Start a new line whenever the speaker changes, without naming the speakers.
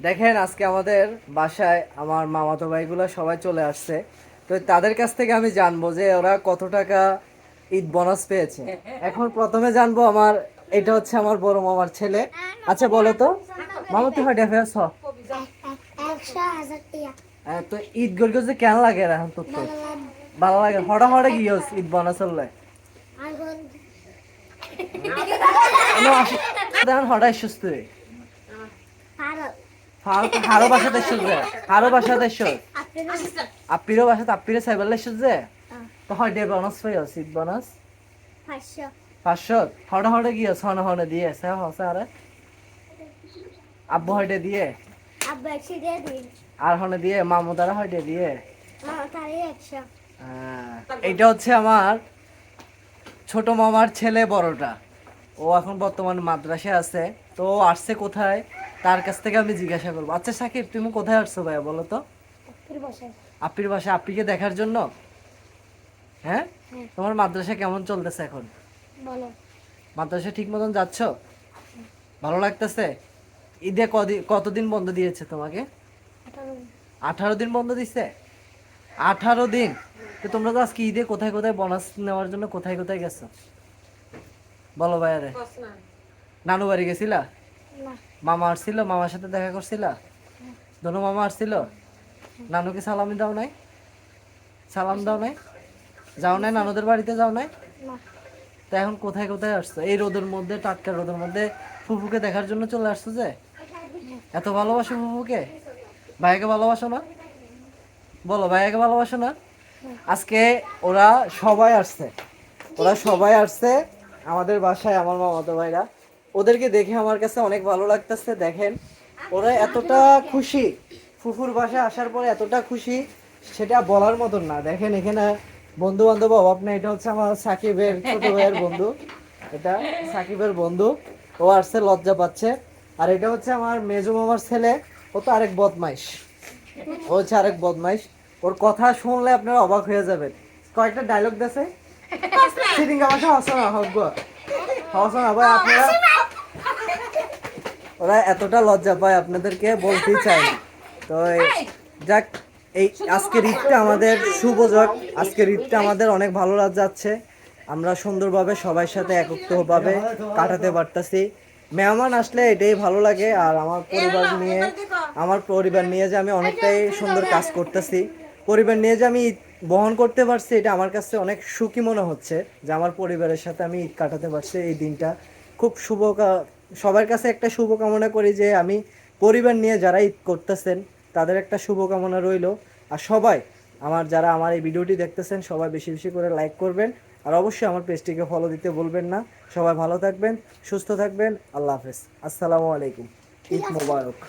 দেখেন আজকে আমাদের বাসায় আমার মামাতো ভাইগুলো সবাই চলে আসছে। তো তাদের কাছ থেকে আমি জানবো যে ওরা কত টাকা ঈদ বোনাস পেয়েছে। এখন প্রথমে জানবো এটা হচ্ছে আমার বড় মামার ছেলে। আচ্ছা বলো তো মামা তুই হয় ডেফে আছো? তো ঈদ গড় যে কেন লাগে এখন তোর তো ভালো লাগে হড়া হড়া গিয়েছ ঈদ বোনাস হলে হঠাৎ সুস্থ হারো বাসাতে সুজে হারো বাসাতে সুজ আপিরও বাসাতে আপিরে সাইবালে সুজে তো হয় ডে বোনাস পাই শীত বোনাস 500 হড়া হড়া গিয়ে ছন হনে দিয়ে সে হসে আরে আব্বু হয়টে দিয়ে
আব্বু 100 দিয়ে দিন
আর হনে দিয়ে মামু দ্বারা হয়টে দিয়ে
তারে 100
এইটা হচ্ছে আমার ছোট মামার ছেলে বড়টা। ও এখন বর্তমানে মাদ্রাসায় আছে। তো ও আসছে কোথায় তার কাছ থেকে আমি জিজ্ঞাসা করবো। আচ্ছা সাকিব তুমি কোথায় আসছো ভাইয়া বলো তো? আপির বাসায়। আপিকে দেখার জন্য? হ্যাঁ তোমার মাদ্রাসা কেমন চলতেছে এখন?
বলো
মাদ্রাসা ঠিক মতন যাচ্ছ? ভালো লাগতেছে? ঈদে কতদিন বন্ধ দিয়েছে তোমাকে? 18 দিন বন্ধ দিচ্ছে। 18 দিন? তো তোমরা তো আজকে ঈদে কোথায় কোথায় বোনাস নেওয়ার জন্য কোথায় কোথায় গেছো বলো ভাইয়া রে? নানু বাড়ি গেছিলা? মামা আসছিল? মামার সাথে দেখা করছিলা? দোনো মামা আসছিল? নানুকে সালামি দাও নাই? সালাম দাও নাই? যাও নাই নানুদের বাড়িতে যাও নাই? তা এখন কোথায় কোথায় আসছো এই রোদের মধ্যে, টাটকা রোদের মধ্যে? ফুফুকে দেখার জন্য চলে আসছো যে? এত ভালোবাসো ফুফুকে? ভাইয়াকে ভালোবাসো না? বলো ভাইয়াকে ভালোবাসো না? আজকে ওরা সবাই আসছে। আমাদের বাসায় আমার মামাতো ভাইরা। ওদেরকে দেখে আমার কাছে অনেক ভালো লাগতেছে। দেখেন ওরা এতটা খুশি, ফুফুর বাসায় আসার পরে এতটা খুশি সেটা বলার মতন না। দেখেন এখানে বন্ধু বান্ধব অভাব নেই। এটা হচ্ছে আমার সাকিবের ছোট ভাইয়ের বন্ধু। এটা সাকিবের বন্ধু। ও আসছে লজ্জা পাচ্ছে। আর এটা হচ্ছে আমার মেজো মামার ছেলে। ও তো আরেক বদমাইশ। ও হচ্ছে আরেক বদমাইশ। ওর কথা শুনলে আপনারা অবাক হয়ে যাবেন। কয়েকটা ডায়লগ দেছে সেদিন আমার হসনা হব হসনা ভাই আপনারা। ওরা এতটা লজ্জা পায় আপনাদেরকে বলতেই চায় না। তো যাক এই আজকের ঈদটা আমাদের শুভ যাক। আজকের ঈদটা আমাদের অনেক ভালো যাচ্ছে। আমরা সুন্দরভাবে সবার সাথে একত্রভাবে কাটাতে পারতাছি। মেহমান আসলে এটাই ভালো লাগে। আর আমার পরিবার নিয়ে যে আমি অনেকটাই সুন্দর কাজ করতেছি, পরিবার নিয়ে যে আমি ঈদ বহন করতে পারছি, এটা আমার কাছে অনেক সুখী মনে হচ্ছে যে আমার পরিবারের সাথে আমি ঈদ কাটাতে পারছি। এই দিনটা খুব সবার কাছে একটা শুভকামনা করি যে আমি পরিবার নিয়ে যারা ঈদ করতেছেন তাদের একটা শুভকামনা রইল। আর সবাই যারা আমার এই ভিডিওটি দেখতেছেন সবাই বেশি বেশি করে লাইক করবেন। আর অবশ্যই আমার পেজটিকে ফলো দিতে বলবেন না। সবাই ভালো থাকবেন, সুস্থ থাকবেন। আল্লাহ হাফেজ। আসসালামু আলাইকুম। ঈদ মোবারক।